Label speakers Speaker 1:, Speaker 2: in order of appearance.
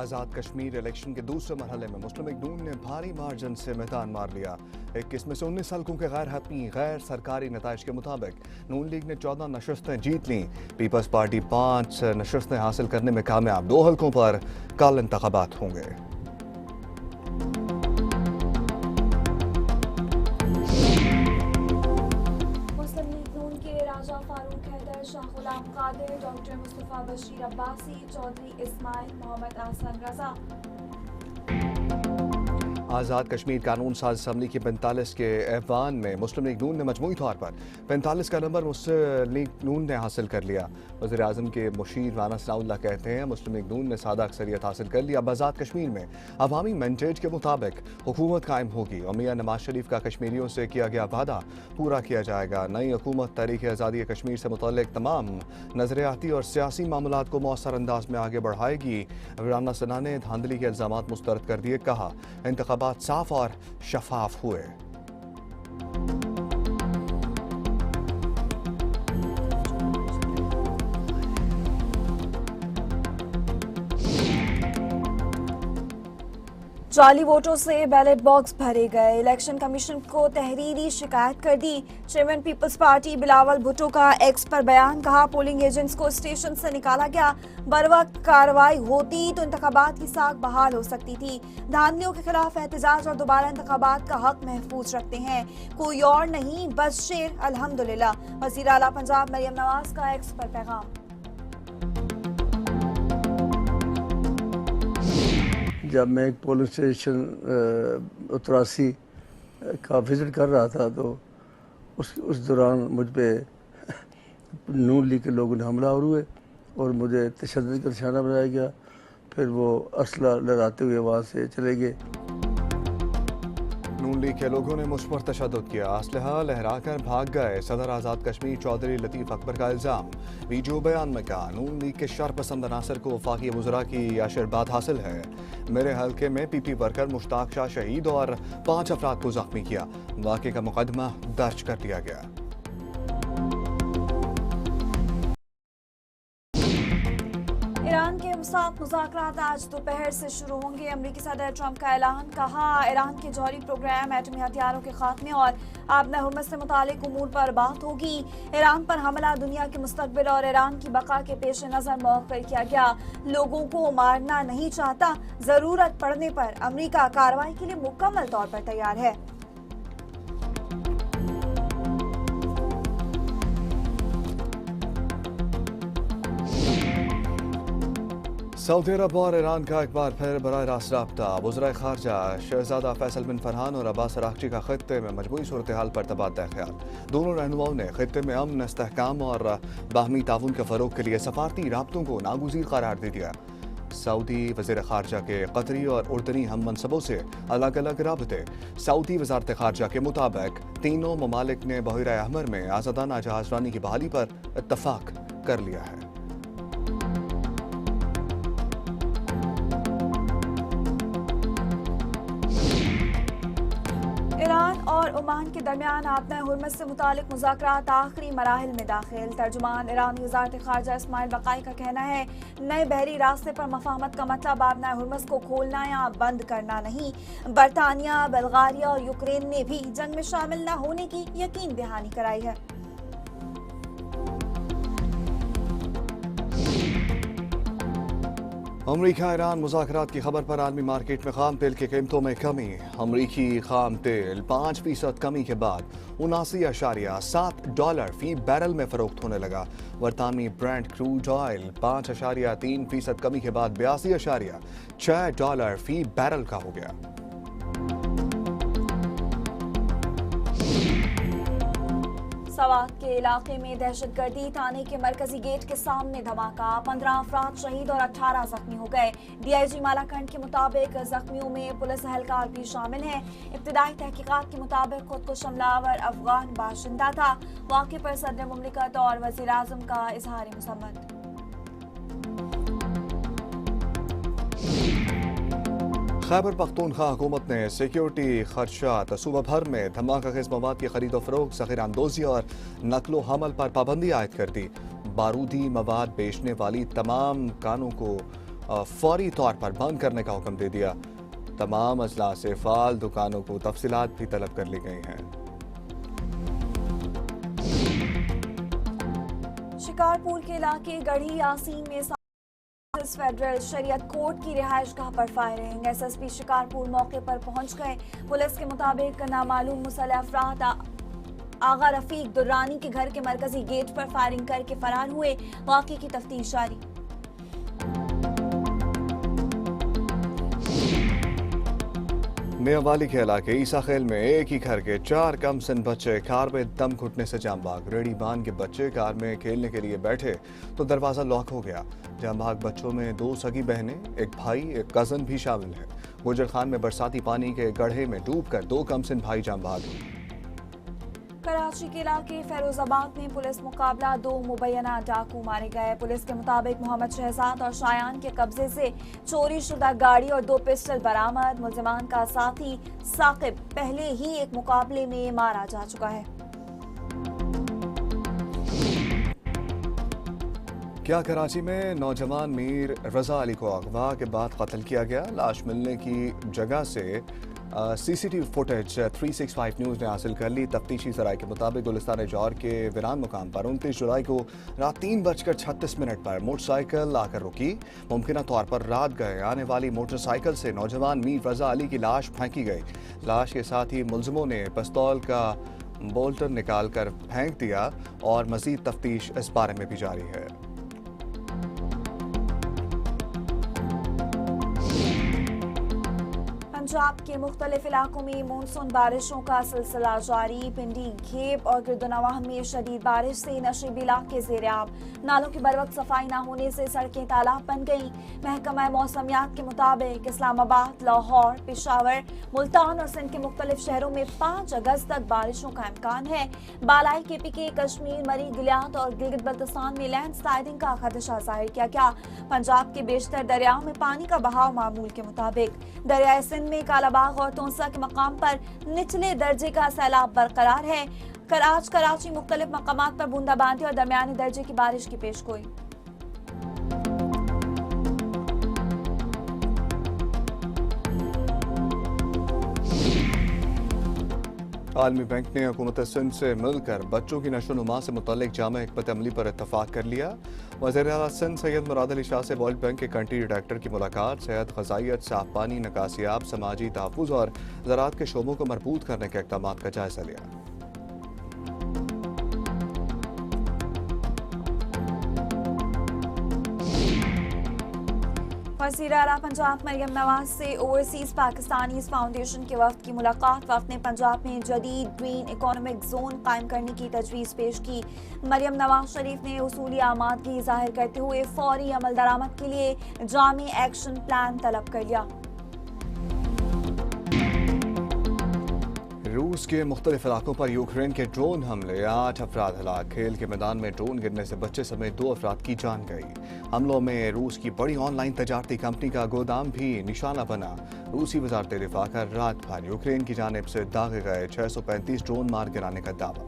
Speaker 1: Azad Kashmir election के दूसरे मरहले में मुस्लिम लीग नून ने भारी मार्जिन से मैदान मार लिया। 21 में से 19 हल्कों के गैर हतमी गैर सरकारी नताइज के मुताबिक नून लीग ने 14 नशस्तें जीत लीं। पीपल्स पार्टी 5 नशस्तें हासिल करने में कामयाब। 2 हल्कों पर कल इंतखाबात होंगे।
Speaker 2: शाह गुलाम कादिर, डॉक्टर मुस्तफा बशीर अब्बासी, चौधरी इस्माइल, मोहम्मद अहसन रजा।
Speaker 1: आज़ाद कश्मीर कानून साज असम्बली की 45 के ऐवान में मुस्लिम लीग नून ने मजमूई तौर पर 45 का नंबर मुस्लिम लीग नून ने हासिल कर लिया। वज़ीर आज़म के मुशीर राना सनाउल्लाह कहते हैं मुस्लिम लीग नून ने सादा अक्सरियत हासिल कर लिया। अब आज़ाद कश्मीर में अवामी मैंडेट के मुताबिक हुकूमत कायम होगी और मियां नवाज शरीफ का कश्मीरियों से किया गया वादा पूरा किया जाएगा। नई हुकूमत तहरीक आज़ादी कश्मीर से मुतल्लिक तमाम नजरियाती और सियासी मामलात को मौसर अंदाज में आगे बढ़ाएगी। राना सना ने धांधली के इल्जामात मुस्तरद कर दिए। कहा इंतखाबात साफ और शफाफ हुए।
Speaker 2: जाली वोटों से बैलेट बॉक्स भरे गए। इलेक्शन कमीशन को तहरीरी शिकायत कर दी। चेयरमैन पीपल्स पार्टी बिलावल भुट्टो का एक्स पर बयान। कहा पोलिंग एजेंट्स को स्टेशन से निकाला गया। बरवक्त कार्रवाई होती तो इंतखाबात की साख बहाल हो सकती थी। धांधलियों के खिलाफ एहतजाज और दोबारा इंतखाबात का हक महफूज रखते हैं। कोई और नहीं बस शेर अल्हम्दुलिल्लाह। वज़ीर आला पंजाब मरियम नवाज का एक्स पर पैगाम।
Speaker 3: जब मैं एक पोलिंग स्टेशन 83 का विज़िट कर रहा था तो उस दौरान मुझ पे नून लीग के लोगों ने हमलावर हुए और मुझे तशद्दुद का निशाना बनाया गया। फिर वो असला लहराते हुए वहाँ से चले गए।
Speaker 1: नून लीग के लोगों ने मुझ पर तशद्दुद किया, असलहा लहराकर भाग गए। सदर आज़ाद कश्मीर चौधरी लतीफ़ अकबर का इल्ज़ाम। वीडियो बयान में कहा नून लीग के शरपसंद अनासर को वफाकी वज़रा की आशीर्वाद हासिल है। मेरे हल्के में पीपी वर्कर मुश्ताक शाह शहीद और 5 अफराद को जख्मी किया। वाक़े का मुकदमा दर्ज कर लिया गया।
Speaker 2: ईरान के साथ मुज़ाकरात आज दोपहर से शुरू होंगे। अमेरिकी सदर ट्रंप का ऐलान। कहा ईरान के जौहरी प्रोग्राम, एटमी हथियारों के खात्मे और आबना हुर्मत से मुतालिक उमूर पर बात होगी। ईरान पर हमला दुनिया के मुस्तकबिल और ईरान की बका के पेश नज़र मौक़िफ़ किया गया। लोगों को मारना नहीं चाहता, ज़रूरत पड़ने पर अमेरिका कार्रवाई के लिए मुकम्मल तौर पर तैयार है।
Speaker 1: सऊदी अरब और ईरान का एक बार फिर बराह रास्त राब्ता। वज़राए ख़ारजा शहज़ादा फैसल बिन फरहान और अब्बास अराग़ची का ख़ित्ते में मजमूई सूरत हाल पर तबादला ख्याल। दोनों रहनुमाओं ने ख़ित्ते में अमन, इस्तेहकाम और बाहमी ताउन के फ़रोग़ के लिए सफ़ारती राब्तों को नागुज़ीर करार दे दिया। सऊदी वज़ीर ख़ारजा के कतरी और उर्दनी हम मनसबों से अलग अलग राबते। सऊदी वज़ारत ख़ारजा के मुताबिक तीनों ममालिक ने बहिर अहमर में आज़ादाना जहाज़रानी की बहाली पर इत्तफ़ाक़ कर लिया है।
Speaker 2: ईरान और ओमान के दरमियान आबना हुर्मत से मुतालिक मुज़ाकरात आखिरी मराहिल में दाखिल। तर्जुमान ईरानी वज़ारत ख़ारजा इस्माइल बक़ाई का कहना है नए बहरी रास्ते पर मफ़ाहमत का मतलब आबना हुर्मत को खोलना या बंद करना नहीं। बरतानिया, बल्गारिया और यूक्रेन ने भी जंग में शामिल न होने की यकीन दहानी कराई है।
Speaker 1: अमरीका ईरान मुज़ाकरात की खबर पर आलमी मार्केट में खाम तेल की कीमतों में कमी। अमरीकी खाम तेल 5% कमी के बाद $79.7 फी बैरल में फरोख्त होने लगा। बरतानवी ब्रेंट क्रूड ऑयल 5.3% कमी के बाद $82.6 फी बैरल का हो गया।
Speaker 2: सवात के इलाके में दहशतगर्दी। थाने के मरकजी गेट के सामने धमाका। 15 अफराद शहीद और 18 जख्मी हो गए। DIG मालाकंड के मुताबिक जख्मियों में पुलिस एहलकार भी शामिल हैं। इब्तिदाई तहकीकात के मुताबिक खुद को हमलावर अफगान बाशिंदा था। वाक़े पर सदर मुमलिकत और वज़ीर आज़म का इजहार मुसम्मत।
Speaker 1: खैबर पख्तूनख्वा हुकूमत ने सिक्योरिटी खदशात सूबा भर में धमाका खेज मवाद की खरीदो फरोख्त, ज़ख़ीराअंदोज़ी और नकलो हमल पर पाबंदी आयद कर दी। बारूदी मवाद बेचने वाली तमाम दुकानों को फौरी तौर पर बंद करने का हुक्म दे दिया। तमाम अजला से फाल दुकानों को तफसीलात भी तलब कर ली गई हैं।
Speaker 2: शिकारपुर के इलाके गढ़ी यासीन में फेडरल शरीयत कोर्ट की रिहाइशगाह पर फायरिंग। एसएसपी शिकारपुर मौके पर पहुंच गए। पुलिस के मुताबिक नामालूम मुसल्लह अफराद आगा रफीक दुर्रानी के घर के मरकजी गेट पर फायरिंग करके फरार हुए। वाक़े की तफ्तीश जारी।
Speaker 1: मियांवाली के इलाके ईसा खेल में एक ही घर के 4 कम सिन बच्चे कार में दम घुटने से जाम भाग। रेडी बांध के बच्चे कार में खेलने के लिए बैठे तो दरवाजा लॉक हो गया। जाम भाग बच्चों में 2 सगी बहनें, एक भाई, एक कजन भी शामिल है। गुजर खान में बरसाती पानी के गड्ढे में डूबकर 2 कम सिन भाई जाम भाग।
Speaker 2: कराची के इलाके फैरोजाबाद में पुलिस मुकाबला, 2 मुबैना डाकू मारे गए। पुलिस के मुताबिक मोहम्मद शहजाद और शायान के कब्जे से चोरी शुदा गाड़ी और 2 पिस्टल बरामद। मुल्जिमान का साथी साकिब पहले ही एक मुकाबले में मारा जा चुका है।
Speaker 1: क्या कराची में नौजवान मीर रजा अली को अगवा के बाद कत्ल किया गया? लाश मिलने की जगह से सीसीटीवी फुटेज 365 न्यूज़ ने हासिल कर ली। तफ्तीशी जराये के मुताबिक गुलिस्तान जौहर के वीरान मुकाम पर 29 जुलाई को रात 3:36 पर मोटरसाइकिल आकर रुकी। मुमकिन तौर पर रात गए आने वाली मोटरसाइकिल से नौजवान मीर रजा अली की लाश फेंकी गई। लाश के साथ ही मुलजिमों ने पिस्तौल का बोल्टर निकाल कर फेंक दिया और मजीद तफ्तीश इस बारे में भी जारी है।
Speaker 2: पंजाब के मुख्तलिफ इलाकों में मानसून बारिशों का सिलसिला जारी। पिंडी, घेब और गिरदनवाह में शदीद बारिश से नशीबी इलाके ज़ेर-ए-आब। नालों की बरवक्त सफाई न होने से सड़कें तालाब बन गईं। महकमा मौसमियात के मुताबिक इस्लामाबाद, लाहौर, पेशावर, मुल्तान और सिंध के मुख्तलिफ शहरों में 5 अगस्त तक बारिशों का इम्कान है। बालाई KPK, कश्मीर, मरी, गिलियात और गिलगित बल्तिस्तान में लैंडस्लाइडिंग का खदशा जाहिर किया गया। पंजाब के बेशतर दरियाओं में पानी का बहाव मामूल के मुताबिक। दरियाए सिंध में कालाबाग और तोंसा के मकाम पर निचले दर्जे का सैलाब बरकरार है। आज कराची मुख्तलिफ मकामात पर बूंदाबांदी और दरमियाने दर्जे की बारिश की पेशगोई।
Speaker 1: आलमी बैंक ने हुकूमत सिंध से मिलकर बच्चों की नशोनुमा से मुतल्लिक जामा हिकमत अमली पर इत्तफाक कर लिया। वज़ीर आला सिंध सैयद मुराद अली शाह से वर्ल्ड बैंक के कंट्री डायरेक्टर की मुलाकात। सेहत, ग़ज़ाइयत, साफ पानी, निकासियाब, समाजी तहफ़्फ़ुज़ और ज़राअत के शोबों को मरबूत करने के इक़दाम का जायज़ा लिया।
Speaker 2: वज़ीर आला पंजाब मरियम नवाज से ओवरसीज पाकिस्तानीज़ फाउंडेशन के वफ़द की मुलाकात। वफ़द ने पंजाब में जदीद ग्रीन इकोनॉमिक जोन कायम करने की तजवीज़ पेश की। मरियम नवाज शरीफ ने उसूली आमादगी ज़ाहिर करते हुए फौरी अमल दरामद के लिए जामी एक्शन प्लान तलब कर लिया।
Speaker 1: रूस के मुख्तलिफ इलाकों पर यूक्रेन के ड्रोन हमले, 8 अफराद हलाक। खेल के मैदान में ड्रोन गिरने से बच्चे समेत 2 अफराद की जान गई। हमलों में रूस की बड़ी ऑनलाइन तजारती कंपनी का गोदाम भी निशाना बना। रूसी वजारत दिफा का रात भर यूक्रेन की जानिब से दागे गए 635 ड्रोन मार गिराने का दावा।